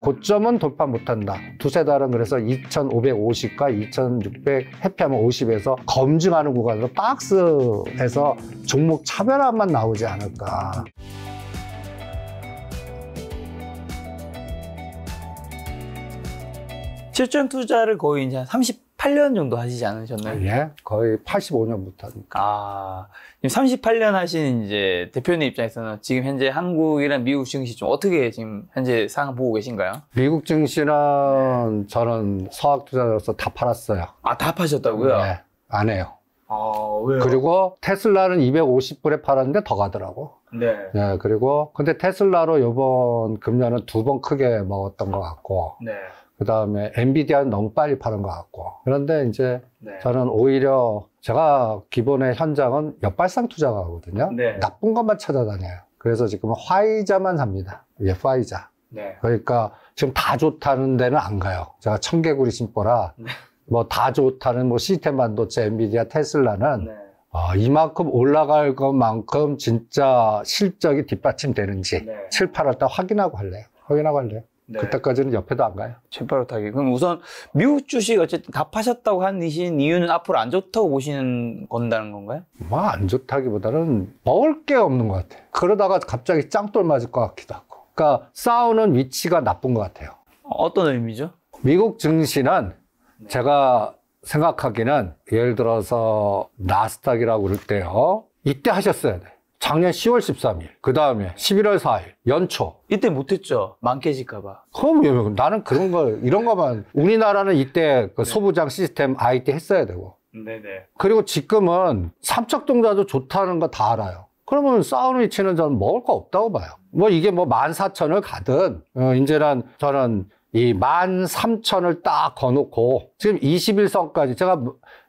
고점은 돌파 못한다. 두세 달은 그래서 2550과 2600 회피하면 50에서 검증하는 구간으로 박스에서 종목 차별화만 나오지 않을까. 실전 투자를 거의 이제 한 38년 정도 하시지 않으셨나요? 예, 거의 85년부터 하니까. 아, 38년 하신 이제 대표님 입장에서는 지금 현재 한국이랑 미국 증시 좀 어떻게 지금 현재 상황 보고 계신가요? 미국 증시는 저는 서학 투자자로서 다 팔았어요. 아, 다 파셨다고요? 네, 안 해요. 아, 왜요? 그리고 테슬라는 250불에 팔았는데 더 가더라고. 네. 네, 그리고 근데 테슬라로 이번 금년은 2번 크게 먹었던 것 같고, 네. 그 다음에 엔비디아는 너무 빨리 파는 것 같고. 그런데 이제 네. 저는 오히려 제가 기본의 현장은 역발상 투자가거든요. 네. 나쁜 것만 찾아다녀요. 그래서 지금 화이자만 삽니다. 예, 화이자. 네. 그러니까 지금 다 좋다는 데는 안 가요. 제가 청개구리 심보라. 네. 뭐 다 좋다는 뭐 시스템 반도체, 엔비디아, 테슬라는 네. 이만큼 올라갈 것만큼 진짜 실적이 뒷받침되는지 네. 7, 8월 달 확인하고 할래요. 네. 그때까지는 옆에도 안 가요. 재빠르게. 그럼 우선 미국 주식 어쨌든 다 파셨다고 하신 이유는 앞으로 안 좋다고 보시는 건다는 건가요? 뭐 안 좋다기보다는 먹을 게 없는 것 같아요. 그러다가 갑자기 짱돌 맞을 것 같기도 하고. 그러니까 싸우는 위치가 나쁜 것 같아요. 어떤 의미죠? 미국 증시는 제가 생각하기는 예를 들어서 나스닥이라고 그럴 때요. 이때 하셨어야 돼. 작년 10월 13일, 그 다음에 11월 4일, 연초. 이때 못했죠. 많 깨질까봐. 그럼 나는 그런 거, 이런 거만, 우리나라는 이때 그 소부장 시스템 IT 했어야 되고. 네네. 그리고 지금은 삼척동자도 좋다는 거 다 알아요. 그러면 싸우는 위치는 저는 먹을 거 없다고 봐요. 뭐 이게 뭐 14,000을 가든, 이제는 저는 이 13,000을 딱 거놓고, 지금 21선까지 제가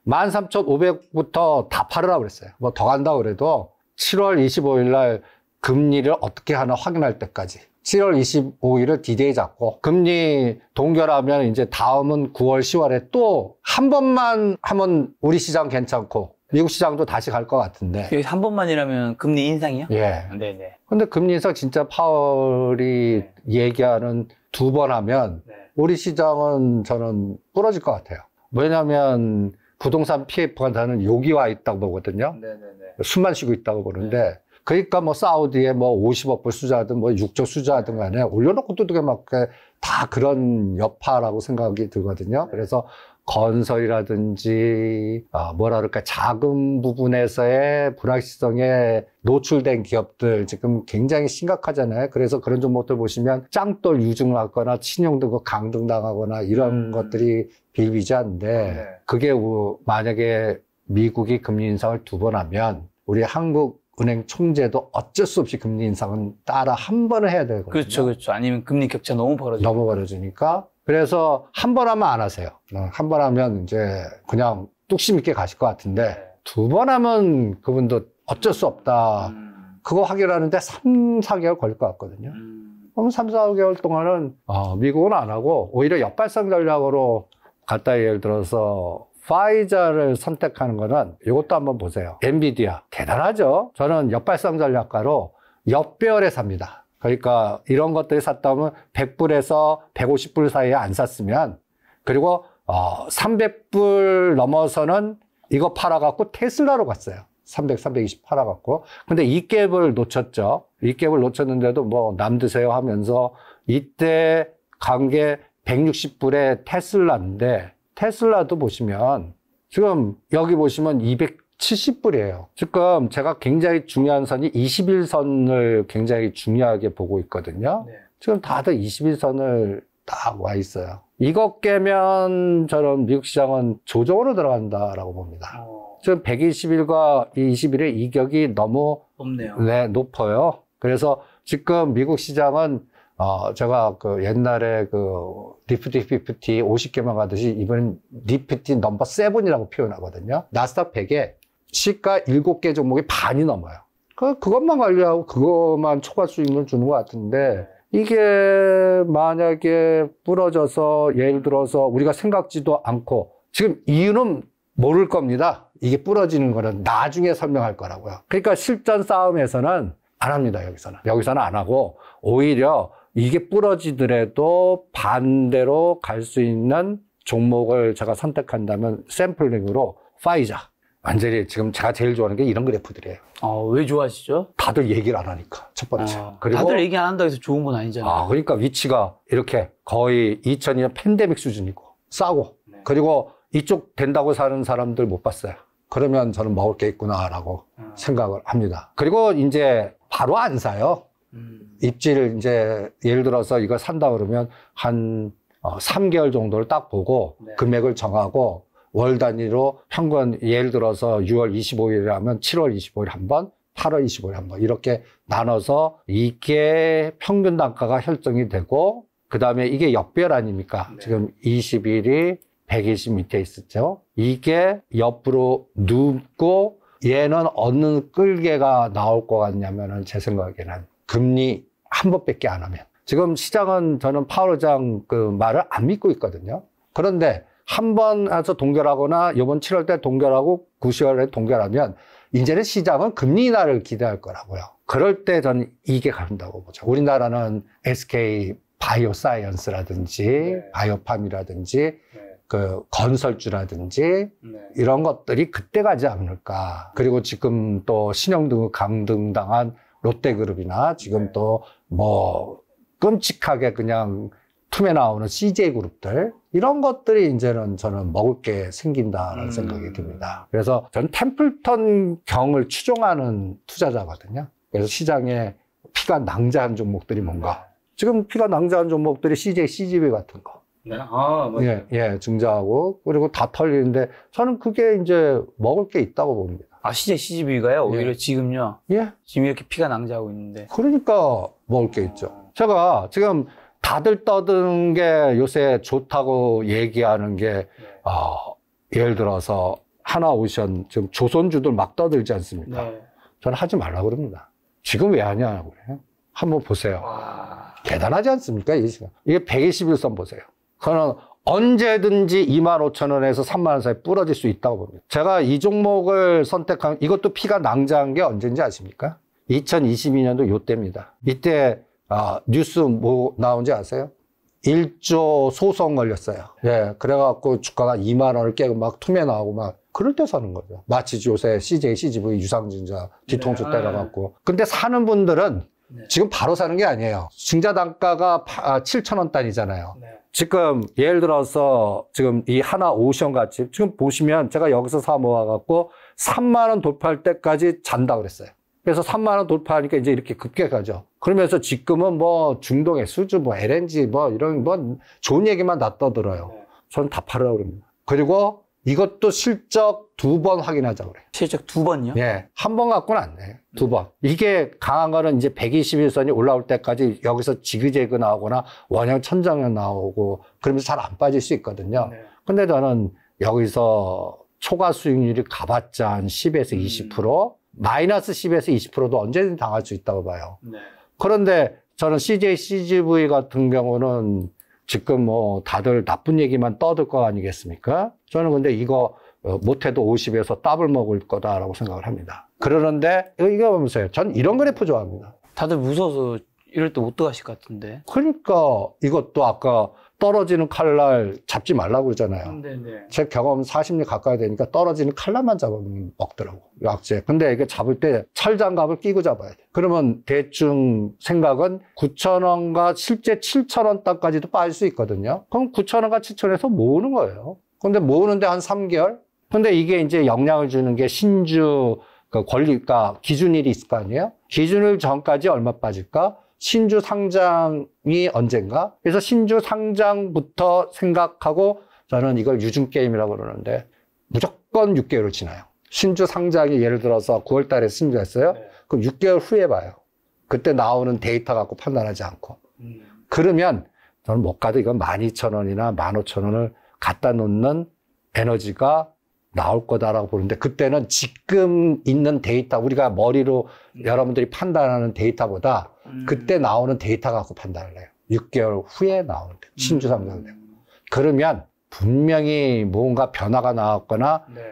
13,500부터 다 팔으라고 그랬어요. 뭐 더 간다고 그래도 7월 25일 날 금리를 어떻게 하나 확인할 때까지. 7월 25일을 디데이 잡고, 금리 동결하면 이제 다음은 9월, 10월에 또 한 번만 하면 우리 시장 괜찮고, 미국 시장도 다시 갈 것 같은데. 여기 한 번만이라면 금리 인상이요? 예. 네네. 근데 금리 인상 진짜 파월이 얘기하는 2번 하면 우리 시장은 저는 부러질 것 같아요. 왜냐하면 부동산 PF가 나는 여기 와 있다고 보거든요. 네네네. 숨만 쉬고 있다고 보는데 그러니까 뭐 사우디에 뭐 50억 불 수주하든 뭐 6조 수주하든 간에 올려놓고 두들겨 맞게 다 그런 여파라고 생각이 들거든요. 그래서 건설이라든지 뭐라 그럴까 자금 부분에서의 불확실성에 노출된 기업들 지금 굉장히 심각하잖아요. 그래서 그런 종목들 보시면 짱돌 유증하거나 신용등급 강등당하거나 이런 것들이 비일비재한데 그게 만약에 미국이 금리 인상을 2번 하면 우리 한국은행 총재도 어쩔 수 없이 금리 인상은 따라 한 번을 해야 되거든요. 그렇죠, 그렇죠. 아니면 금리 격차 너무 벌어지고. 너무 벌어지니까. 그래서 한 번 하면 안 하세요. 한 번 하면 이제 그냥 뚝심 있게 가실 것 같은데 2번 하면 그분도 어쩔 수 없다. 그거 확인하는데 3, 4개월 걸릴 것 같거든요. 그럼 3, 4개월 동안은 미국은 안 하고 오히려 역발상 전략으로 갖다 예를 들어서 파이자를 선택하는 거는 이것도 한번 보세요. 엔비디아 대단하죠. 저는 역발상 전략가로 역배열에 삽니다. 그러니까 이런 것들이 샀다 하면 100불에서 150불 사이에 안 샀으면 그리고 300불 넘어서는 이거 팔아갖고 테슬라로 갔어요. 300, 320 팔아갖고. 근데 이 갭을 놓쳤죠. 이 갭을 놓쳤는데도 뭐 남 드세요 하면서 이때 간 게 160불에 테슬라인데 테슬라도 보시면 지금 여기 보시면 270불이에요. 지금 제가 굉장히 중요한 선이 21선을 굉장히 중요하게 보고 있거든요. 네. 지금 다들 21선을 딱 와 있어요. 이거 깨면 저는 미국 시장은 조정으로 들어간다라고 봅니다. 지금 120일과 20일의 이격이 너무 높네요. 네, 높아요. 그래서 지금 미국 시장은 제가 그 옛날에 그 니프티 50 50개만 가듯이 이번엔 니프티 넘버 7이라고 표현하거든요. 나스닥 100에 시가 7개 종목이 반이 넘어요. 그것만 관리하고 그것만 초과 수익을 주는 것 같은데 이게 만약에 부러져서 예를 들어서 우리가 생각지도 않고 지금 이유는 모를 겁니다. 이게 부러지는 거는 나중에 설명할 거라고요. 그러니까 실전 싸움에서는 안 합니다. 여기서는 안 하고 오히려 이게 부러지더라도 반대로 갈 수 있는 종목을 제가 선택한다면 샘플링으로 파이자. 완전히 지금 제가 제일 좋아하는 게 이런 그래프들이에요. 왜 좋아하시죠? 다들 얘기를 안 하니까, 첫 번째. 그리고 다들 얘기 안 한다고 해서 좋은 건 아니잖아요. 그러니까 위치가 이렇게 거의 2002년 팬데믹 수준이고, 싸고, 네. 그리고 이쪽 된다고 사는 사람들 못 봤어요. 그러면 저는 먹을 게 있구나라고 생각을 합니다. 그리고 이제 바로 안 사요. 입지를 이제 예를 들어서 이거 산다 그러면 한 3개월 정도를 딱 보고 네. 금액을 정하고 월 단위로 평균 예를 들어서 6월 25일에 하면 7월 25일 한 번, 8월 25일 한 번 이렇게 나눠서 이게 평균 단가가 설정이 되고 그 다음에 이게 역별 아닙니까? 네. 지금 21일이 120 밑에 있었죠. 이게 옆으로 눕고 얘는 어느 끌개가 나올 것 같냐면은 제 생각에는 금리 한 번밖에 안 하면 지금 시장은 저는 파월 의장 그 말을 안 믿고 있거든요. 그런데 한 번 해서 동결하거나 이번 7월 때 동결하고 9월에 동결하면 이제는 시장은 금리 인하를 기대할 거라고요. 그럴 때 저는 이게 간다고 보죠. 우리나라는 SK 바이오사이언스라든지 네. 바이오팜이라든지 네. 그 건설주라든지 네. 이런 것들이 그때 가지 않을까. 그리고 지금 또 신용등급 강등당한 롯데그룹이나 지금 네. 또 뭐 끔찍하게 그냥 틈에 나오는 CJ그룹들 이런 것들이 이제는 저는 먹을 게 생긴다라는 생각이 듭니다. 그래서 저는 템플턴 경을 추종하는 투자자거든요. 그래서 시장에 피가 낭자한 종목들이 뭔가 지금 피가 낭자한 종목들이 CJ, CGV 같은 거. 네. 맞아요. 예, 증자하고 그리고 다 털리는데 저는 그게 이제 먹을 게 있다고 봅니다. CJ, CGV가요? 오히려 예. 지금요? 예, 지금 이렇게 피가 낭자하고 있는데. 그러니까 먹을 게 있죠. 제가 지금 다들 떠드는 게 요새 좋다고 얘기하는 게 예를 들어서 하나오션 지금 조선주들 막 떠들지 않습니까? 네. 저는 하지 말라고 그럽니다. 지금 왜 하냐고 그래요. 한번 보세요. 와. 대단하지 않습니까? 이 시간. 이게 121선 보세요. 저는 언제든지 25,000원에서 30,000원 사이 부러질 수 있다고 봅니다. 제가 이 종목을 선택한, 이것도 피가 낭자한 게 언제인지 아십니까? 2022년도 요때입니다. 이때, 뉴스 뭐 나온지 아세요? 1조 소송 걸렸어요. 예, 그래갖고 주가가 2만원을 깨고 막 투매 나오고 막, 그럴 때 사는 거죠. 마치 요새 CJ, CGV, 유상증자 뒤통수 네. 때려갖고. 근데 사는 분들은 네. 지금 바로 사는 게 아니에요. 증자 단가가 7,000원 단위잖아요. 네. 지금 예를 들어서 지금 이 하나 오션 같이 지금 보시면 제가 여기서 사 모아갖고 3만 원 돌파할 때까지 잔다 그랬어요. 그래서 3만 원 돌파하니까 이제 이렇게 급격하죠. 그러면서 지금은 뭐 중동의 수주, 뭐 LNG 뭐 이런 뭐 좋은 얘기만 다 떠들어요. 네. 저는 다 팔으라고 그럽니다. 그리고 이것도 실적 2번 확인하자고 그래요. 실적 2번이요? 예. 한 번 갖고는 안 돼요. 2번. 이게 강한 거는 이제 121선이 올라올 때까지 여기서 지그재그 나오거나 원형 천장면 나오고 그러면서 잘 안 빠질 수 있거든요. 네. 근데 저는 여기서 초과 수익률이 가봤자 한 10에서 20%, 마이너스 10에서 20%도 언제든 당할 수 있다고 봐요. 네. 그런데 저는 CJ, CGV 같은 경우는 지금 뭐 다들 나쁜 얘기만 떠들 거 아니겠습니까? 저는 근데 이거 못해도 50에서 더블 먹을 거다라고 생각을 합니다. 그러는데 이거 보세요. 전 이런 그래프 좋아합니다. 다들 무서워서 이럴 때 못 들어가실 것 같은데. 그러니까 이것도 아까 떨어지는 칼날 잡지 말라고 그러잖아요. 네. 제 경험 40년 가까이 되니까 떨어지는 칼날만 잡으면 먹더라고. 약재. 근데 이게 잡을 때 철장갑을 끼고 잡아야 돼. 그러면 대충 생각은 9,000원과 실제 7,000원 땅까지도 빠질 수 있거든요. 그럼 9,000원과 7,000원에서 모으는 거예요. 근데 모으는데 한 3개월? 근데 이게 이제 영향을 주는 게 신주 그 권리가 기준일이 있을 거 아니에요? 기준일 전까지 얼마 빠질까? 신주 상장이 언젠가? 그래서 신주 상장부터 생각하고 저는 이걸 유증게임이라고 그러는데 무조건 6개월을 지나요. 신주 상장이 예를 들어서 9월 달에 신주했어요? 네. 그럼 6개월 후에 봐요. 그때 나오는 데이터 갖고 판단하지 않고. 그러면 저는 못 가도 이건 12,000원이나 15,000원을 갖다 놓는 에너지가 나올 거다라고 보는데 그때는 지금 있는 데이터, 우리가 머리로 여러분들이 판단하는 데이터보다 그때 나오는 데이터 갖고 판단을 해요. 6개월 후에 나오는 신주 상장되고. 그러면 분명히 뭔가 변화가 나왔거나 네.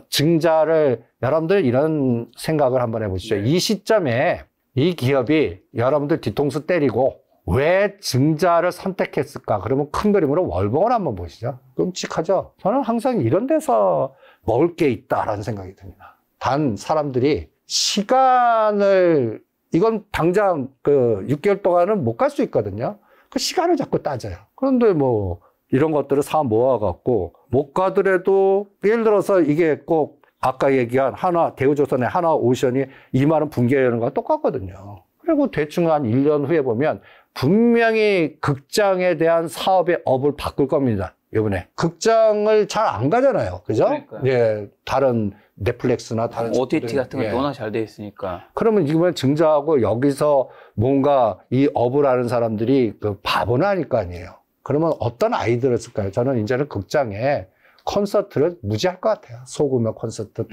증자를 여러분들 이런 생각을 한번 해보시죠. 네. 이 시점에 이 기업이 여러분들 뒤통수 때리고 왜 증자를 선택했을까? 그러면 큰 그림으로 월봉을 한번 보시죠. 끔찍하죠? 저는 항상 이런 데서 먹을 게 있다라는 생각이 듭니다. 단 사람들이 시간을, 이건 당장 그 6개월 동안은 못 갈 수 있거든요. 그 시간을 자꾸 따져요. 그런데 뭐 이런 것들을 사 모아갖고 못 가더라도 예를 들어서 이게 꼭 아까 얘기한 대우조선의 하나오션이 2만 원 붕괴하는 거랑 똑같거든요. 그리고 대충 한 1년 후에 보면 분명히 극장에 대한 사업의 업을 바꿀 겁니다. 이번에 극장을 잘 안 가잖아요. 그죠? 그러니까요. 예, 다른 넷플릭스나 다른 OTT 같은 거 예. 워낙 잘 돼 있으니까. 그러면 이번에 증자하고 여기서 뭔가 이 업을 하는 사람들이 그 바보는 아닐 거 아니에요. 그러면 어떤 아이디어를 쓸까요? 저는 이제는 극장에 콘서트를 무지할 것 같아요. 소규모 콘서트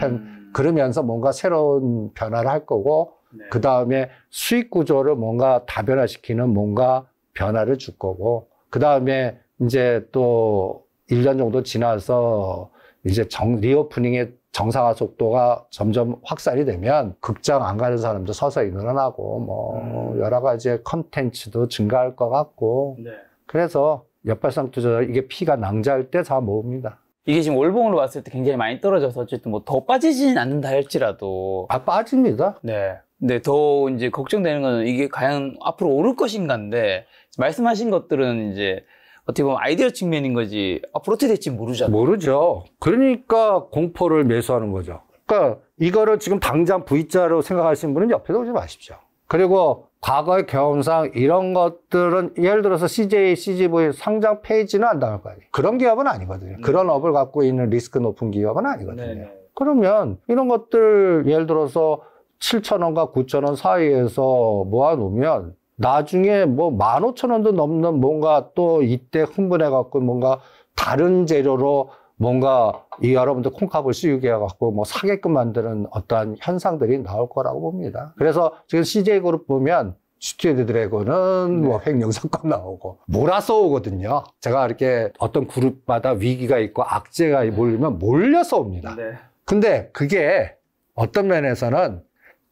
그러면서 뭔가 새로운 변화를 할 거고, 네. 그 다음에 수익 구조를 뭔가 다변화시키는 뭔가 변화를 줄 거고, 그 다음에 이제 또 1년 정도 지나서 이제 리오프닝의 정상화 속도가 점점 확산이 되면 극장 안 가는 사람도 서서히 늘어나고 뭐 여러 가지 컨텐츠도 증가할 것 같고, 네. 그래서 역발상 투자 이게 피가 낭자할 때 다 모읍니다. 이게 지금 월봉으로 봤을 때 굉장히 많이 떨어져서 어쨌든 뭐 더 빠지진 않는다 할지라도. 빠집니다. 네. 근데 더 이제 걱정되는 거는 이게 과연 앞으로 오를 것인가인데, 말씀하신 것들은 이제 어떻게 보면 아이디어 측면인 거지 앞으로 어떻게 될지 모르잖아요. 모르죠. 그러니까 공포를 매수하는 거죠. 그러니까 이거를 지금 당장 V자로 생각하시는 분은 옆에 오지 마십시오. 그리고 과거의 경험상 이런 것들은 예를 들어서 CJ, CGV 상장 폐지는 안 당할 거 아니에요. 그런 기업은 아니거든요. 그런 업을 갖고 있는 리스크 높은 기업은 아니거든요. 네네. 그러면 이런 것들 예를 들어서 7,000원과 9,000원 사이에서 모아놓으면 나중에 뭐 15,000원도 넘는 뭔가 또 이때 흥분해갖고 뭔가 다른 재료로 뭔가 이 여러분들 콩값을 씌우게 해갖고 뭐 사게끔 만드는 어떠한 현상들이 나올 거라고 봅니다. 그래서 지금 CJ그룹 보면 스튜디오 드래곤은 뭐 횡령사건 나오고 몰아서 오거든요. 제가 이렇게 어떤 그룹마다 위기가 있고 악재가 몰리면 몰려서 옵니다. 네. 근데 그게 어떤 면에서는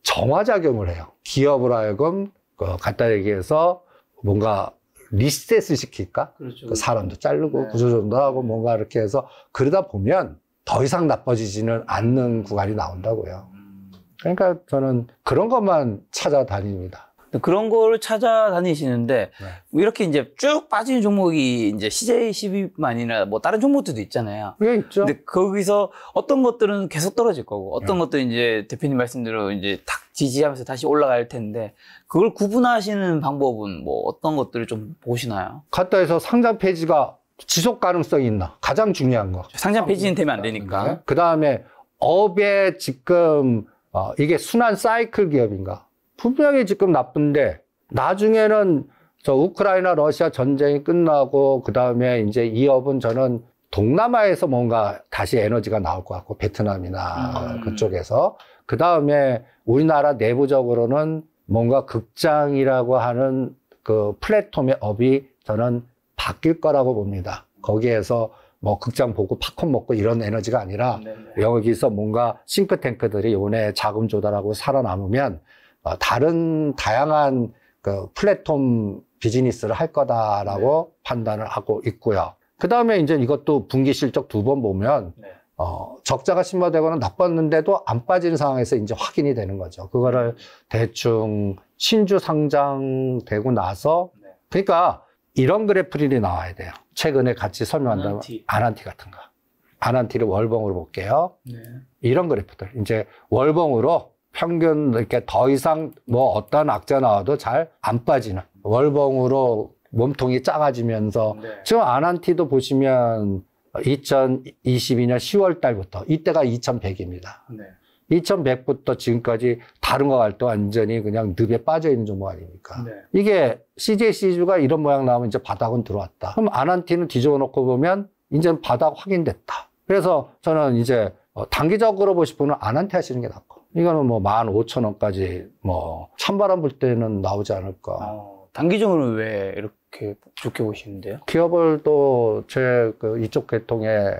정화작용을 해요. 기업을 하여금 간단히 얘기해서 뭔가 리셋을 시킬까? 그렇죠. 그 사람도 자르고 네. 구조조정도 하고 뭔가 이렇게 해서 그러다 보면 더 이상 나빠지지는 않는 구간이 나온다고요. 그러니까 저는 그런 것만 찾아다닙니다. 그런 거를 찾아다니시는데, 네. 이렇게 이제 쭉 빠지는 종목이 이제 CJ12뿐만 아니라 뭐 다른 종목들도 있잖아요. 그게 있죠. 근데 거기서 어떤 것들은 계속 떨어질 거고, 어떤 것들은 이제 대표님 말씀대로 이제 탁 지지하면서 다시 올라갈 텐데, 그걸 구분하시는 방법은 뭐 어떤 것들을 좀 보시나요? 갖다 해서 상장 폐지가 지속 가능성이 있나? 가장 중요한 거. 상장 폐지는 되면 안 되니까. 그 다음에 업에 지금 이게 순환 사이클 기업인가? 분명히 지금 나쁜데 나중에는 저 우크라이나 러시아 전쟁이 끝나고 그 다음에 이제 이 업은 저는 동남아에서 뭔가 다시 에너지가 나올 것 같고 베트남이나 그쪽에서 그 다음에 우리나라 내부적으로는 뭔가 극장이라고 하는 그 플랫폼의 업이 저는 바뀔 거라고 봅니다. 거기에서 뭐 극장 보고 팝콘 먹고 이런 에너지가 아니라 여기서 뭔가 싱크탱크들이 요번에 자금 조달하고 살아남으면 다른 다양한 그 플랫폼 비즈니스를 할 거다라고 판단을 하고 있고요. 그 다음에 이제 이것도 분기 실적 2번 보면 적자가 심화되거나 나빴는데도 안 빠지는 상황에서 이제 확인이 되는 거죠. 그거를 대충 신주 상장되고 나서 그러니까 이런 그래프들이 나와야 돼요. 최근에 같이 설명한다면 아난티 같은 거. 아난티를 월봉으로 볼게요. 이런 그래프들. 이제 월봉으로 평균 이렇게 더 이상 뭐 어떤 악재 나와도 잘 안 빠지는 월봉으로 몸통이 작아지면서 지금 아난티도 보시면 2022년 10월 달부터 이때가 2100입니다. 2100부터 지금까지 다른 거 갈 때 완전히 그냥 늪에 빠져 있는 종목 아닙니까? 이게 CJC주가 이런 모양 나오면 이제 바닥은 들어왔다. 그럼 아난티는 뒤집어 놓고 보면 이제 바닥 확인됐다. 그래서 저는 이제 단기적으로 보실 분은 아난티 하시는 게 낫고 이거는 뭐 15,000원까지 뭐 찬바람 불 때는 나오지 않을까. 단기적으로는 왜 이렇게 좋게 보시는데요? 기업을 또 제 이쪽 계통에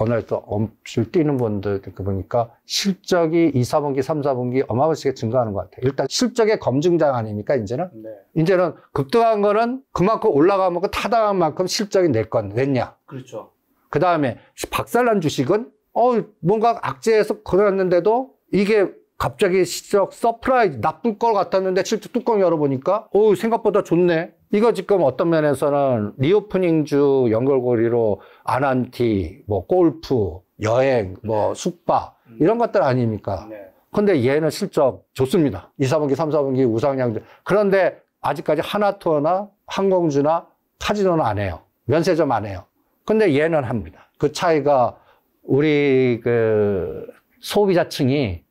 언어에서 엄청 뛰는 분들 보니까 실적이 2, 4분기, 3, 4분기 어마무시하게 증가하는 것 같아요. 일단 실적의 검증장 아닙니까, 이제는? 네. 이제는 급등한 거는 그만큼 올라가면 타당한 만큼 실적이 냈냐. 그렇죠. 그 다음에 박살난 주식은 뭔가 악재에서 걸어놨는데도 이게 갑자기 실적 서프라이즈 나쁠 것 같았는데 실적 뚜껑 열어보니까 생각보다 좋네. 이거 지금 어떤 면에서는 리오프닝주 연결고리로 아난티, 뭐 골프, 여행, 뭐 숙박 이런 것들 아닙니까? 네. 근데 얘는 실적 좋습니다. 2, 4분기, 3, 4분기 우상향. 그런데 아직까지 하나투어나 항공주나 카지노는 안 해요. 면세점 안 해요. 근데 얘는 합니다. 그 차이가 우리 소비자층이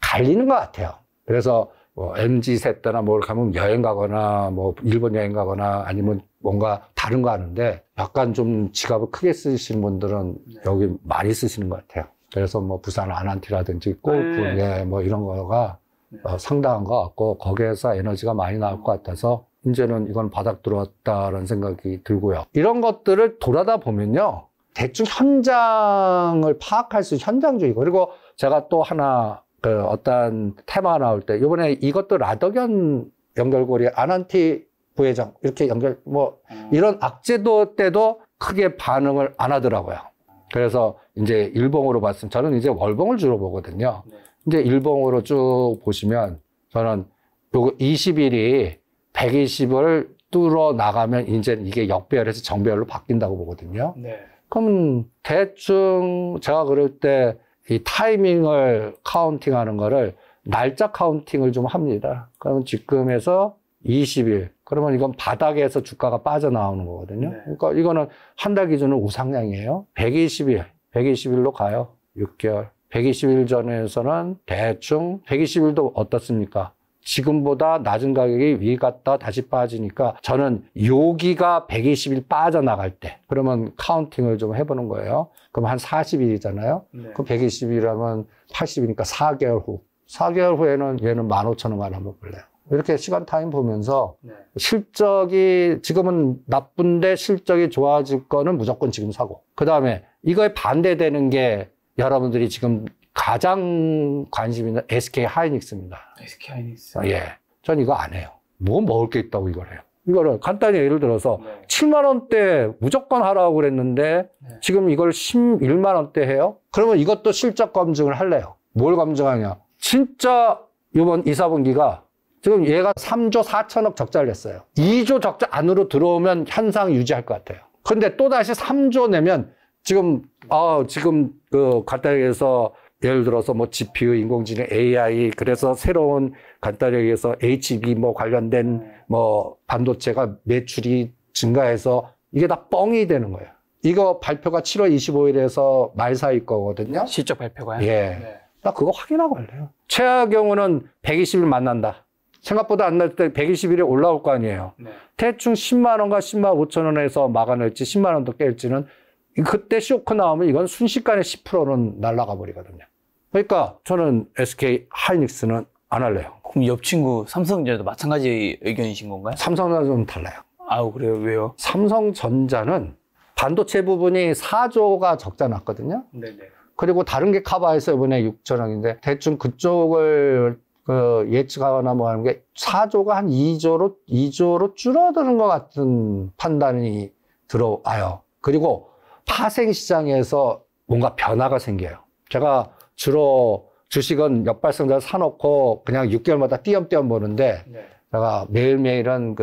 갈리는 것 같아요. 그래서 뭐 MZ 세대나 뭘 가면 여행 가거나 뭐 일본 여행 가거나 아니면 뭔가 다른 거 하는데 약간 좀 지갑을 크게 쓰시는 분들은 여기 많이 쓰시는 것 같아요. 그래서 뭐 부산 아난티라든지 골프, 뭐 이런 거가 상당한 것 같고 거기에서 에너지가 많이 나올 것 같아서 이제는 이건 바닥 들어왔다라는 생각이 들고요. 이런 것들을 돌아다 보면요. 대충 현장을 파악할 수 있는 현장주의고 그리고 제가 또 하나 어떤 테마가 나올 때 이번에 이것도 라더견 연결고리 아난티 부회장 이렇게 이런 악재도 때도 크게 반응을 안 하더라고요. 그래서 이제 일봉으로 봤으면 저는 이제 월봉을 주로 보거든요. 이제 일봉으로 쭉 보시면 저는 요거 20일이 120을 뚫어 나가면 이제 이게 역배열에서 정배열로 바뀐다고 보거든요. 네. 그럼 대충 제가 그럴 때 이 타이밍을 카운팅하는 거를 날짜 카운팅을 좀 합니다. 그러면 지금에서 20일. 그러면 이건 바닥에서 주가가 빠져나오는 거거든요. 네. 그러니까 이거는 한 달 기준은 우상향이에요. 120일로 가요. 6개월. 120일 전에서는 대충 120일도 어떻습니까? 지금보다 낮은 가격이 위 갔다 다시 빠지니까 저는 여기가 120일 빠져나갈 때 그러면 카운팅을 좀 해보는 거예요. 그럼 한 40일이잖아요. 네. 그럼 120일이라면 80이니까 4개월 후. 4개월 후에는 얘는 15,000원만 한번 볼래요. 이렇게 시간 타임 보면서 실적이 지금은 나쁜데 실적이 좋아질 거는 무조건 지금 사고. 그 다음에 이거에 반대되는 게 여러분들이 지금 가장 관심 있는 SK 하이닉스입니다. SK 하이닉스. 예. 전 이거 안 해요. 뭐 먹을 게 있다고 이걸 해요. 이거를 간단히 예를 들어서 7만원대 무조건 하라고 그랬는데 지금 이걸 11만원대 해요? 그러면 이것도 실적 검증을 할래요. 뭘 검증하냐? 진짜 이번 2, 4분기가 지금 얘가 3조 4천억 적자를 냈어요. 2조 적자 안으로 들어오면 현상 유지할 것 같아요. 근데 또다시 3조 내면 지금 간단히 얘기해서 예를 들어서 뭐 GPU, 인공지능, AI, 그래서 새로운 간단히 얘기해서 HB 관련된 반도체가 매출이 증가해서 이게 다 뻥이 되는 거예요. 이거 발표가 7월 25일에서 말 사이 거거든요. 실적 발표가요? 예. 네. 나 그거 확인하고 할래요. 최하 경우는 120일 만난다. 생각보다 안 날 때 120일에 올라올 거 아니에요. 네. 대충 10만 원과 10만 5천 원에서 막아낼지 10만 원도 깰지는 그때 쇼크 나오면 이건 순식간에 10%는 날아가 버리거든요. 그러니까 저는 SK 하이닉스는 안 할래요. 그럼 옆 친구 삼성전자도 마찬가지 의견이신 건가요? 삼성전자는 좀 달라요. 아우, 그래요? 왜요? 삼성전자는 반도체 부분이 4조가 적자 났거든요. 네네. 그리고 다른 게 커버해서 이번에 6천억인데 대충 그쪽을 예측하거나 뭐 하는 게 4조가 한 2조로 줄어드는 것 같은 판단이 들어와요. 그리고 파생 시장에서 뭔가 변화가 생겨요. 제가 주로 주식은 역발상자 사놓고 그냥 6개월마다 띄엄띄엄 보는데 제가 매일매일은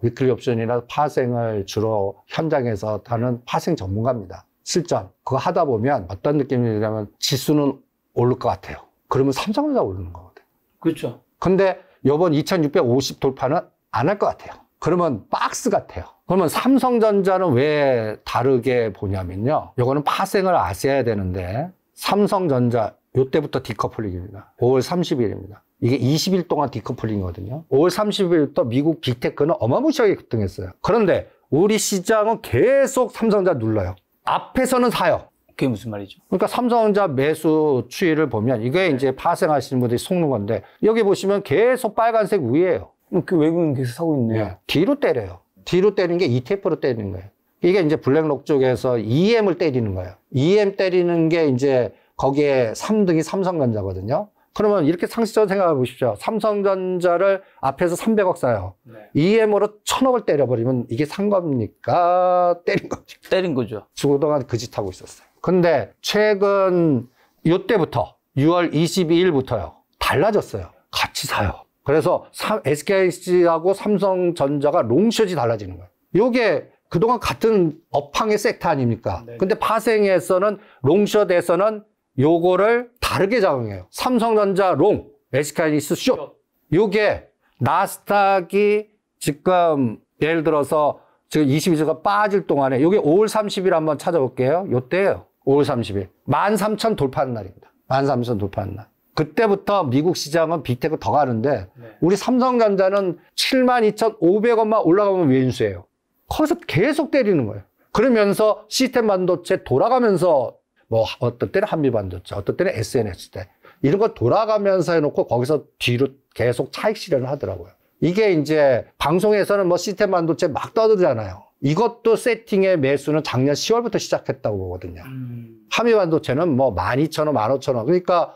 위클리 옵션이나 파생을 주로 현장에서 하는 파생 전문가입니다. 실전. 그거 하다 보면 어떤 느낌이 들냐면 지수는 오를 것 같아요. 그러면 삼성전자 오르는 거거든요. 그렇죠. 근데 요번 2650 돌파는 안 할 것 같아요. 그러면 박스 같아요. 그러면 삼성전자는 왜 다르게 보냐면요. 요거는 파생을 아셔야 되는데 삼성전자 요때부터 디커플링입니다. 5월 30일입니다. 이게 20일 동안 디커플링이거든요. 5월 30일부터 미국 빅테크는 어마무시하게 급등했어요. 그런데 우리 시장은 계속 삼성전자 눌러요. 앞에서는 사요. 그게 무슨 말이죠? 그러니까 삼성전자 매수 추이를 보면 이게 이제 파생하시는 분들이 속는 건데 여기 보시면 계속 빨간색 위에요. 그 외국인 계속 사고 있네요. 뒤로 때려요. 뒤로 때리는 게 ETF로 때리는 거예요. 이게 이제 블랙록 쪽에서 EM을 때리는 거예요. EM 때리는 게 이제 거기에 3등이 삼성전자거든요. 그러면 이렇게 상식적으로 생각해 보십시오. 삼성전자를 앞에서 300억 사요. 네. EM으로 1000억을 때려버리면 이게 산 겁니까? 때린 거죠. 때린 거죠. 그동안 그 짓 하고 있었어요. 근데 최근 요때부터 6월 22일부터요. 달라졌어요. 같이 사요. 그래서 SK하고 삼성전자가 롱숏이 달라지는 거예요. 요게 그동안 같은 업황의 섹터 아닙니까? 네. 근데 파생에서는 롱숏에서는 요거를 다르게 작용해요. 삼성전자 롱, SK하이닉스 숏. 요게 나스닥이 지금 예를 들어서 지금 22주가 빠질 동안에 요게 5월 30일 한번 찾아볼게요. 요때예요. 5월 30일. 13,000 돌파하는 날입니다. 13,000 돌파하는 날. 그때부터 미국 시장은 빅테크 더 가는데 네. 우리 삼성전자는 72,500원만 올라가면 왼수예요. 거기서 계속 때리는 거예요. 그러면서 시스템 반도체 돌아가면서 뭐 어떤 때는 한미 반도체, 어떤 때는 SNS 때 이런 거 돌아가면서 해놓고 거기서 뒤로 계속 차익 실현을 하더라고요. 이게 이제 방송에서는 뭐 시스템 반도체 막 떠들잖아요. 이것도 세팅의 매수는 작년 10월부터 시작했다고 보거든요. 한미 반도체는 뭐 12,000원, 15,000원. 그러니까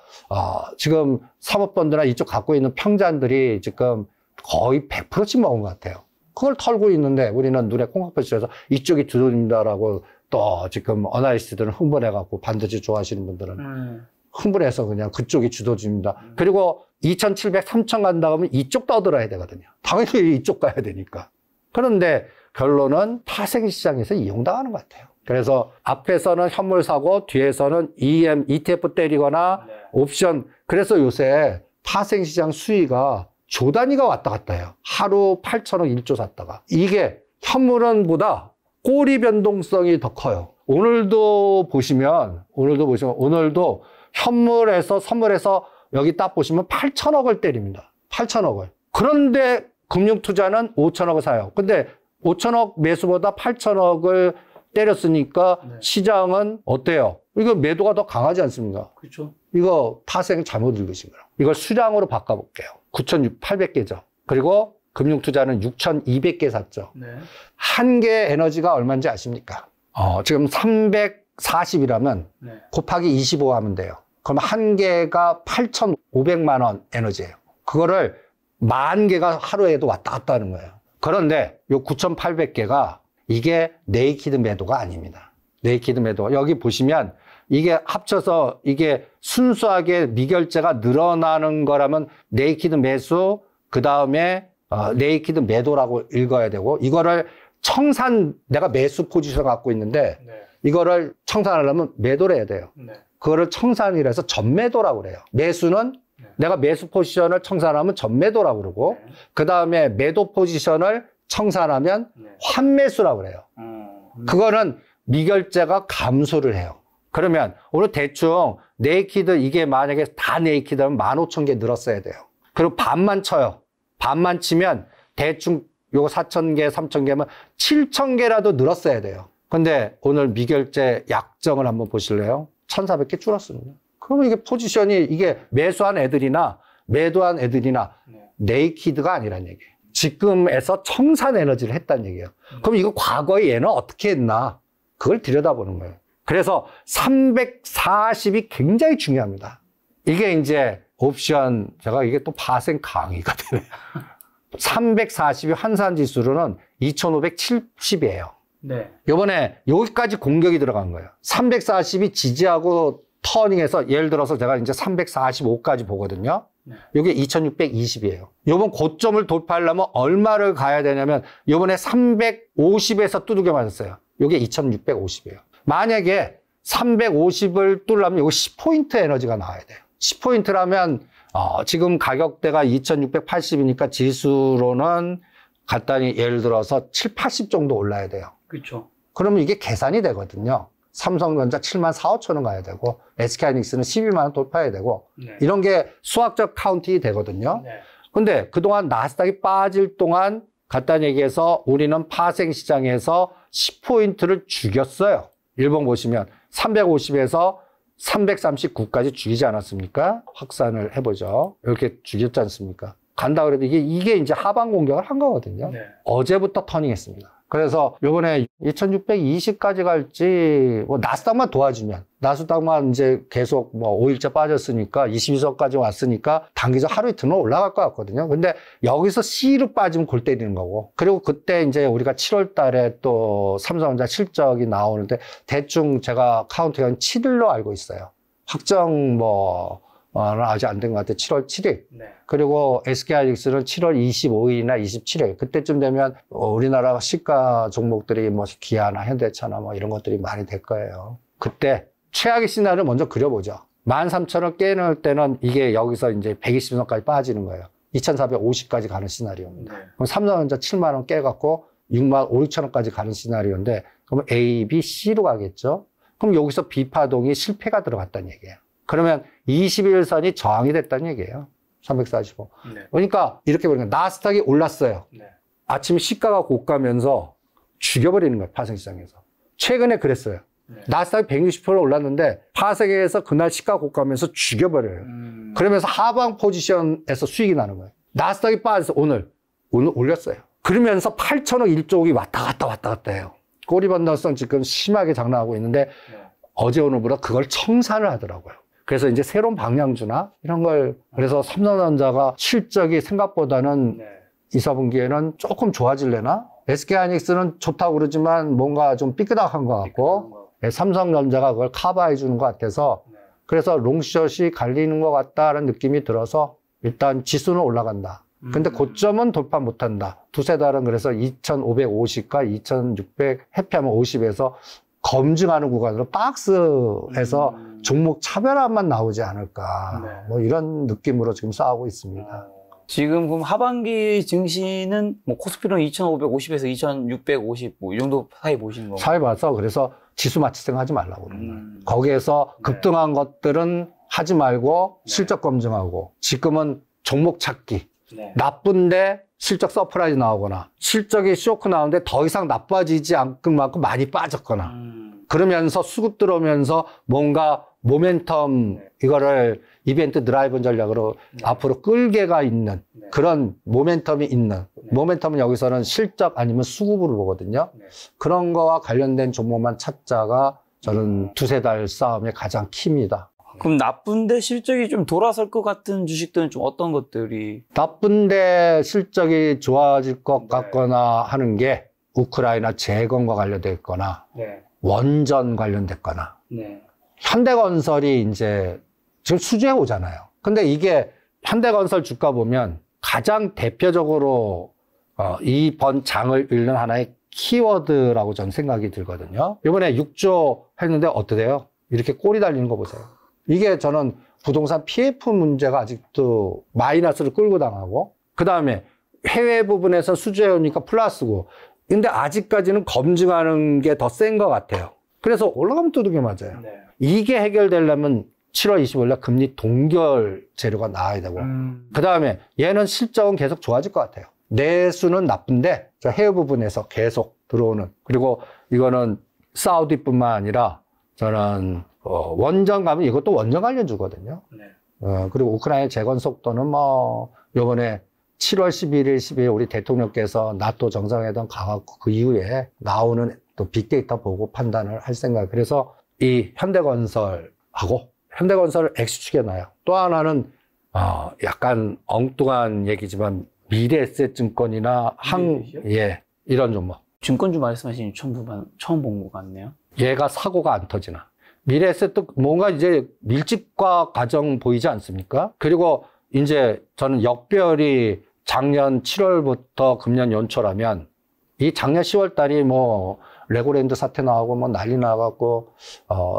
지금 사모펀드나 이쪽 갖고 있는 평잔들이 지금 거의 100%씩 먹은 것 같아요. 그걸 털고 있는데 우리는 눈에 콩깍지 씌워서 이쪽이 두드린다라고 또 지금 어나리스트들은 흥분해갖고 반도체 좋아하시는 분들은 흥분해서 그냥 그쪽이 주도집니다. 그리고 2,700, 3,000 간다 그러면 이쪽 떠들어야 되거든요. 당연히 이쪽 가야 되니까. 그런데 결론은 파생시장에서 이용당하는 것 같아요. 그래서 앞에서는 현물 사고 뒤에서는 EM, ETF 때리거나 네. 옵션. 그래서 요새 파생시장 수위가 조 단위가 왔다 갔다 해요. 하루 8,000억 1조 샀다가. 이게 현물은보다 꼬리 변동성이 더 커요. 오늘도 보시면 오늘도 현물에서 선물에서 여기 딱 보시면 8,000억을 때립니다. 8,000억을. 그런데 금융투자는 5,000억을 사요. 근데 5,000억 매수보다 8,000억을 때렸으니까 네. 시장은 어때요? 이거 매도가 더 강하지 않습니까? 그렇죠. 이거 파생 잘못 읽으신 거예요. 이걸 수량으로 바꿔볼게요. 9,800개죠. 그리고 금융투자는 6,200개 샀죠. 네. 한 개 에너지가 얼마인지 아십니까? 지금 340이라면 네. 곱하기 25 하면 돼요. 그럼 한 개가 8,500만 원 에너지예요. 그거를 10,000개가 하루에도 왔다 갔다 하는 거예요. 그런데 요 9,800개가 이게 네이키드 매도가 아닙니다. 네이키드 매도. 여기 보시면 이게 합쳐서 이게 순수하게 미결제가 늘어나는 거라면 네이키드 매수, 그 다음에 네이키드 매도라고 읽어야 되고, 이거를 내가 매수 포지션 갖고 있는데 네. 이거를 청산하려면 매도를 해야 돼요. 네. 그거를 청산이라서 전매도라고 그래요. 매수는 네. 내가 매수 포지션을 청산하면 전매도라고 그러고 네. 그 다음에 매도 포지션을 청산하면 네. 환매수라고 그래요. 그거는 미결제가 감소를 해요. 그러면 오늘 대충 네이키드 이게 만약에 다 네이키드면 15,000개 늘었어야 돼요. 그리고 반만 쳐요. 반만 치면 대충 요거 4,000개, 3,000개면 7,000개라도 늘었어야 돼요. 근데 오늘 미결제 약정을 한번 보실래요? 1,400개 줄었습니다. 그러면 이게 포지션이 이게 매수한 애들이나 매도한 애들이나 네이키드가 아니란 얘기예요. 지금에서 청산 에너지를 했다는 얘기예요. 그럼 이거 과거에 얘는 어떻게 했나? 그걸 들여다보는 거예요. 그래서 340이 굉장히 중요합니다. 이게 이제 옵션, 제가 이게 또 파생 강의가 되네요. 340이 환산지수로는 2,570이에요. 네. 요번에 여기까지 공격이 들어간 거예요. 340이 지지하고 터닝해서 예를 들어서 제가 이제 345까지 보거든요. 네. 요게 2,620이에요. 요번 고점을 돌파하려면 얼마를 가야 되냐면 요번에 350에서 두들겨 맞았어요. 요게 2,650이에요. 만약에 350을 뚫으려면 요거 10포인트 에너지가 나와야 돼요. 10포인트라면 지금 가격대가 2,680이니까 지수로는 간단히 예를 들어서 7, 80 정도 올라야 돼요. 그렇죠. 그러면 이게 계산이 되거든요. 삼성전자 74,5천원 가야 되고 SK하이닉스는 11만 원 돌파해야 되고 네. 이런 게 수학적 카운팅이 되거든요. 네. 근데 그동안 나스닥이 빠질 동안 간단히 얘기해서 우리는 파생 시장에서 10포인트를 죽였어요. 일본 보시면 350에서 339까지 죽이지 않았습니까? 확산을 해보죠. 이렇게 죽였지 않습니까? 간다 그래도 이게 이제 하방 공격을 한 거거든요. 네. 어제부터 터닝했습니다. 그래서 요번에 2620까지 갈지, 뭐, 나스닥만 도와주면, 나스닥만 이제 계속 뭐 5일째 빠졌으니까 22선까지 왔으니까 단기적 하루 이틀은 올라갈 것 같거든요. 근데 여기서 C로 빠지면 골 때리는 거고. 그리고 그때 이제 우리가 7월 달에 또 삼성전자 실적이 나오는데 대충 제가 카운트가 7일로 알고 있어요. 확정 아직 안 된 것 같아요. 7월 7일. 네. 그리고 SK하이닉스는 7월 25일이나 27일. 그때쯤 되면 우리나라 시가 종목들이 뭐 기아나 현대차나 뭐 이런 것들이 많이 될 거예요. 그때 최악의 시나리오를 먼저 그려보죠. 13,000원 깨놓을 때는 이게 여기서 이제 120선까지 빠지는 거예요. 2,450까지 가는 시나리오입니다. 네. 그럼 삼성전자 7만 원 깨갖고 6만 5, 6천원까지 가는 시나리오인데, 그러면 A, B, C로 가겠죠? 그럼 여기서 B파동이 실패가 들어갔다는 얘기예요. 그러면 21선이 저항이 됐다는 얘기예요. 345. 네. 그러니까 이렇게 보니까 나스닥이 올랐어요. 네. 아침에 시가가 고가면서 죽여버리는 거예요. 파생시장에서. 최근에 그랬어요. 네. 나스닥이 160% 올랐는데 파생에서 그날 시가 고가면서 죽여버려요. 그러면서 하방 포지션에서 수익이 나는 거예요. 나스닥이 빠져서 오늘 올렸어요. 그러면서 8천억 1조억이 왔다 갔다 해요. 꼬리번더성 지금 심하게 장난하고 있는데 네. 어제 오늘보다 그걸 청산을 하더라고요. 그래서 이제 새로운 방향주나 이런 걸, 그래서 삼성전자가 실적이 생각보다는 네. 이 4분기에는 조금 좋아질래나? SK하이닉스는 좋다고 그러지만 뭔가 좀 삐끗한 것 같고, 삼성전자가 그걸 커버해 주는 것 같아서, 네. 그래서 롱숏이 갈리는 것 같다는 느낌이 들어서 일단 지수는 올라간다. 근데 고점은 돌파 못한다. 두세 달은 그래서 2,550과 2,600 해피하면 50에서 검증하는 구간으로 박스에서 종목 차별화만 나오지 않을까. 네. 뭐 이런 느낌으로 지금 싸우고 있습니다. 지금 그럼 하반기 증시는 뭐 코스피는 2,550에서 2,650 뭐 이 정도 사이 보시는 거고. 사회 봐서 그래서 지수 맞추 생각하지 말라고 그러는 거예요. 거기에서 급등한 것들은 하지 말고 실적 검증하고, 지금은 종목 찾기. 네. 나쁜데 실적 서프라이즈 나오거나, 실적이 쇼크 나오는데 더 이상 나빠지지 않을 만큼 많이 빠졌거나, 그러면서 수급 들어오면서 뭔가 모멘텀, 이거를 이벤트 드라이브 전략으로 앞으로 끌게가 있는 그런 모멘텀이 있는, 모멘텀은 여기서는 실적 아니면 수급으로 보거든요. 그런 거와 관련된 종목만 찾자가 저는 두세 달 싸움의 가장 키입니다. 그럼 나쁜데 실적이 좀 돌아설 것 같은 주식들은 좀 어떤 것들이? 나쁜데 실적이 좋아질 것 같거나 하는 게 우크라이나 재건과 관련돼 있거나, 네. 원전 관련됐거나, 네. 현대건설이 이제 지금 수주해 오잖아요. 근데 이게 현대건설 주가 보면 가장 대표적으로 이번 장을 읽는 하나의 키워드라고 저는 생각이 들거든요. 이번에 6조 했는데 어떠세요? 이렇게 꼬리 달리는 거 보세요. 이게 저는 부동산 PF 문제가 아직도 마이너스를 끌고 당하고, 그 다음에 해외 부분에서 수주해 오니까 플러스고, 근데 아직까지는 검증하는 게 더 센 것 같아요. 그래서 올라가면 두들겨 맞아요. 네. 이게 해결되려면 7월 25일날 금리 동결 재료가 나와야 되고, 그 다음에 얘는 실적은 계속 좋아질 것 같아요. 내수는 나쁜데 저 해외 부분에서 계속 들어오는, 그리고 이거는 사우디뿐만 아니라 저는 원전 가면 이것도 원전 관련주거든요. 네. 그리고 우크라이나 재건 속도는 뭐 요번에 7월 11일, 12일 우리 대통령께서 나토 정상회담 가갖고 그 이후에 나오는 또 빅데이터 보고 판단을 할 생각. 그래서 이 현대건설하고, 현대건설을 X축에 놔요. 또 하나는 약간 엉뚱한 얘기지만 미래에셋증권이나 예, 이런 종목. 증권주 말씀하신 처음 본 것 같네요. 얘가 사고가 안 터지나. 미래에셋도 뭔가 이제 밀집과 과정 보이지 않습니까? 그리고 이제 저는 역별이 작년 7월부터 금년 연초라면, 이 작년 10월 달이 뭐 레고랜드 사태 나오고 뭐 난리 나갖고,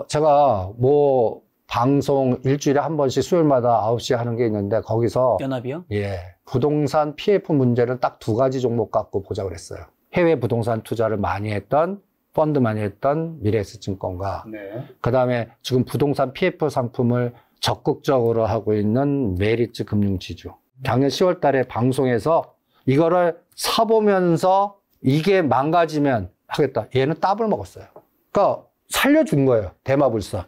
제가 뭐 방송 일주일에 한 번씩 수요일마다 9시에 하는 게 있는데, 거기서 연합이요? 예, 부동산 PF 문제를 딱 두 가지 종목 갖고 보자고 그랬어요. 해외 부동산 투자를 많이 했던, 펀드 많이 했던 미래에셋증권과, 네. 그 다음에 지금 부동산 PF 상품을 적극적으로 하고 있는 메리츠 금융지주. 작년 10월 달에 방송에서 이거를 사보면서 이게 망가지면 하겠다. 얘는 따블 먹었어요. 그러니까 살려준 거예요. 대마불사.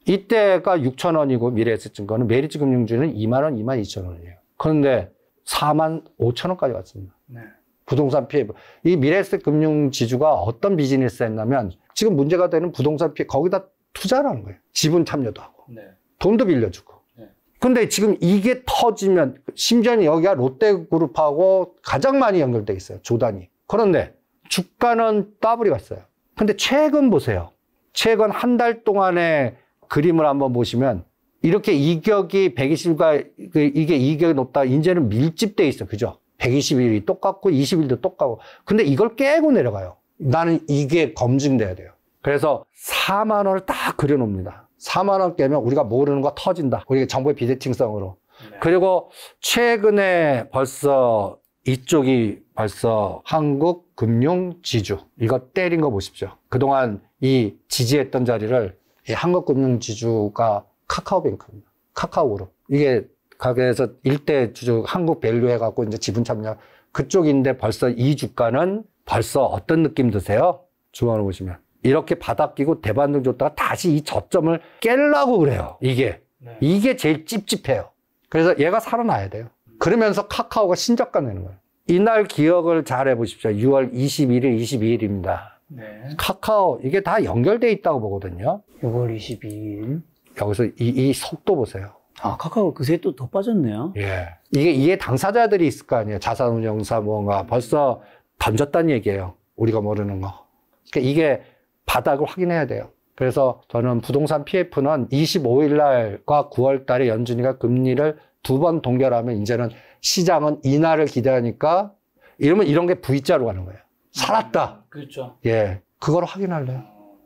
이때가 6,000원이고 미래에셋증권은, 메리츠 금융지주는 2만 원, 2만 2천 원이에요. 그런데 4만 5천 원까지 갔습니다. 네. 부동산 PF. 이 미래에셋 금융지주가 어떤 비즈니스를 했냐면 지금 문제가 되는 부동산 PF 거기다 투자를 하는 거예요. 지분 참여도 하고 네. 돈도 빌려주고. 네. 근데 지금 이게 터지면 심지어는 여기가 롯데그룹하고 가장 많이 연결돼 있어요. 조단이. 그런데 주가는 더블이 갔어요. 근데 최근 보세요. 최근 한 달 동안의 그림을 한번 보시면 이렇게 이격이 120가 이게 이격이 높다. 이제는 밀집돼 있어. 그죠? 120일이 똑같고 20일도 똑같고. 근데 이걸 깨고 내려가요. 나는 이게 검증돼야 돼요. 그래서 4만 원을 딱 그려놓습니다. 4만 원 깨면 우리가 모르는 거 터진다. 우리가 정보의 비대칭성으로. 네. 그리고 최근에 벌써 이쪽이 벌써 한국금융지주 이거 때린 거 보십시오. 그동안 이 지지했던 자리를 이 한국금융지주가 카카오뱅크입니다. 카카오그룹. 이게 가게에서 일대 주주 한국밸류 해갖고 이제 지분 참여 그쪽인데 벌써 이 주가는 벌써 어떤 느낌 드세요? 중앙으로 보시면. 이렇게 바닥 끼고 대반등 줬다가 다시 이 저점을 깨려고 그래요. 이게. 네. 이게 제일 찝찝해요. 그래서 얘가 살아나야 돼요. 그러면서 카카오가 신저가 내는 거예요. 이날 기억을 잘 해보십시오. 6월 21일, 22일입니다. 네. 카카오, 이게 다 연결돼 있다고 보거든요. 6월 22일. 여기서 이 속도 보세요. 아, 카카오 그새 또 더 빠졌네요. 예. 이게 당사자들이 있을 거 아니에요. 자산운용사 뭔가 벌써 던졌다는 얘기예요. 우리가 모르는 거. 그러니까 이게 바닥을 확인해야 돼요. 그래서 저는 부동산 PF는 25일 날과 9월 달에 연준이가 금리를 2번 동결하면 이제는 시장은 이날을 기대하니까 이러면 이런 게 V자로 가는 거예요. 살았다. 그렇죠. 예. 그걸 확인할래요.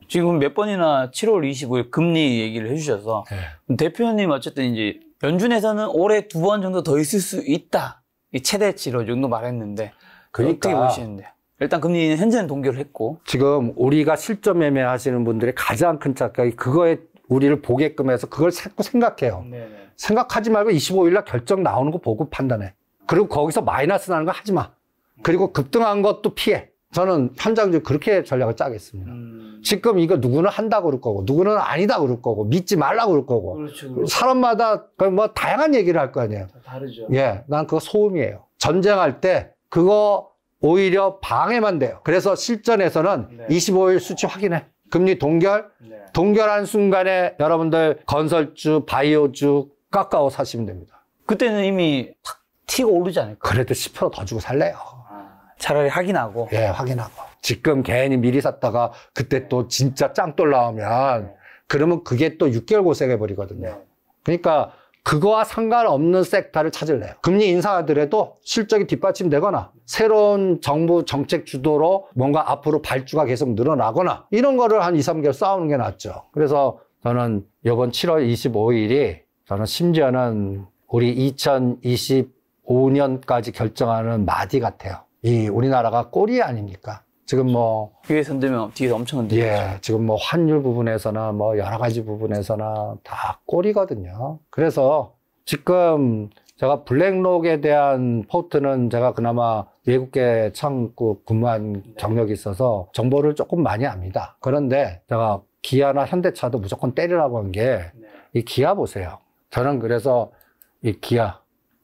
지금 몇 번이나 7월 25일 금리 얘기를 해주셔서 예. 대표님 어쨌든 이제 연준에서는 올해 2번 정도 더 있을 수 있다. 이 최대치로 정도 말했는데 그러니까 어떻게 보시는데요? 일단 금리는 현재는 동결을 했고 지금 우리가 실전 매매 하시는 분들의 가장 큰 착각이 그거에 우리를 보게끔 해서 그걸 자꾸 생각해요. 네네. 생각하지 말고 25일 날 결정 나오는 거 보고 판단해. 그리고 거기서 마이너스 나는 거 하지 마. 그리고 급등한 것도 피해. 저는 현장적으로 그렇게 전략을 짜겠습니다. 지금 이거 누구는 한다고 그럴 거고 누구는 아니다 그럴 거고 믿지 말라고 그럴 거고 그렇죠. 사람마다 뭐 다양한 얘기를 할 거 아니에요. 다르죠. 예, 난 그거 소음이에요. 전쟁할 때 그거 오히려 방해만 돼요. 그래서 실전에서는 네. 25일 수치 확인해. 금리 동결, 네. 동결한 순간에 여러분들 건설주, 바이오주 깎아오 사시면 됩니다. 그때는 이미 탁 튀고 오르지 않을까? 그래도 10% 더 주고 살래요. 차라리 확인하고. 예, 확인하고. 지금 괜히 미리 샀다가 그때 또 진짜 짱돌 나오면 그러면 그게 또 6개월 고생해버리거든요. 그러니까 그거와 상관없는 섹터를 찾을래요. 금리 인상하더라도 실적이 뒷받침되거나 새로운 정부 정책 주도로 뭔가 앞으로 발주가 계속 늘어나거나 이런 거를 한 2, 3개월 싸우는 게 낫죠. 그래서 저는 이번 7월 25일이 저는 심지어는 우리 2025년까지 결정하는 마디 같아요. 이 우리나라가 꼬리 아닙니까? 지금 뭐 위에서 흔들면 뒤에서 엄청 흔들죠. 예, 지금 뭐 환율 부분에서나 뭐 여러 가지 부분에서나 다 꼴이거든요. 그래서 지금 제가 블랙록에 대한 포트는 제가 그나마 외국계 창구 근무한 경력이 있어서 정보를 조금 많이 압니다. 그런데 제가 기아나 현대차도 무조건 때리라고 한 게 이 기아 보세요. 저는 그래서 이 기아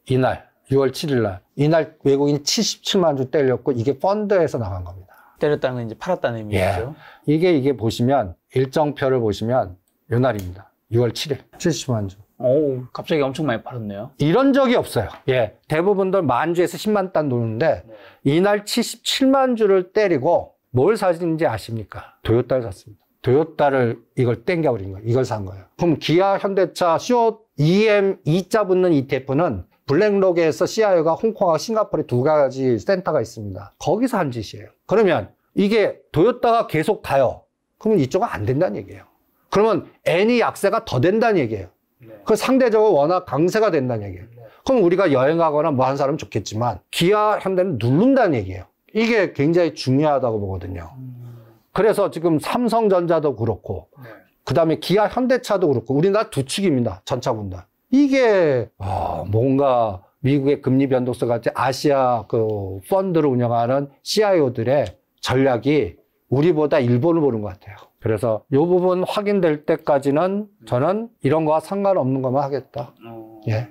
이날 6월 7일 날 이날 외국인 77만 주 때렸고 이게 펀드에서 나간 겁니다. 때렸다는 건 이제 팔았다는 의미죠. 예. 이게 보시면 일정표를 보시면 요 날입니다. 6월 7일 70만 주. 오, 갑자기 엄청 많이 팔았네요. 이런 적이 없어요. 예. 대부분들 만 주에서 10만 단 노는데 이날 77만 주를 때리고 뭘 사는지 아십니까? 도요타를 샀습니다. 도요타를 이걸 땡겨버린 거예요. 이걸 산 거예요. 그럼 기아, 현대차, CO, EM, E자 붙는 ETF는 블랙록에서 CIO가 홍콩하고 싱가포르에 두 가지 센터가 있습니다. 거기서 한 짓이에요. 그러면 이게 도요타가 계속 가요. 그러면 이쪽은 안 된다는 얘기예요. 그러면 N이 약세가 더 된다는 얘기예요. 그 상대적으로 워낙 강세가 된다는 얘기예요. 그럼 우리가 여행 가거나 뭐 한 사람은 좋겠지만 기아, 현대는 누른다는 얘기예요. 이게 굉장히 중요하다고 보거든요. 그래서 지금 삼성전자도 그렇고 그 다음에 기아, 현대차도 그렇고 우리나라 두 축입니다. 전차군단. 이게 뭔가 미국의 금리 변동성 같이 아시아 그 펀드를 운영하는 CIO들의 전략이 우리보다 일본을 보는 것 같아요. 그래서 이 부분 확인될 때까지는 저는 이런 거와 상관없는 것만 하겠다. 예.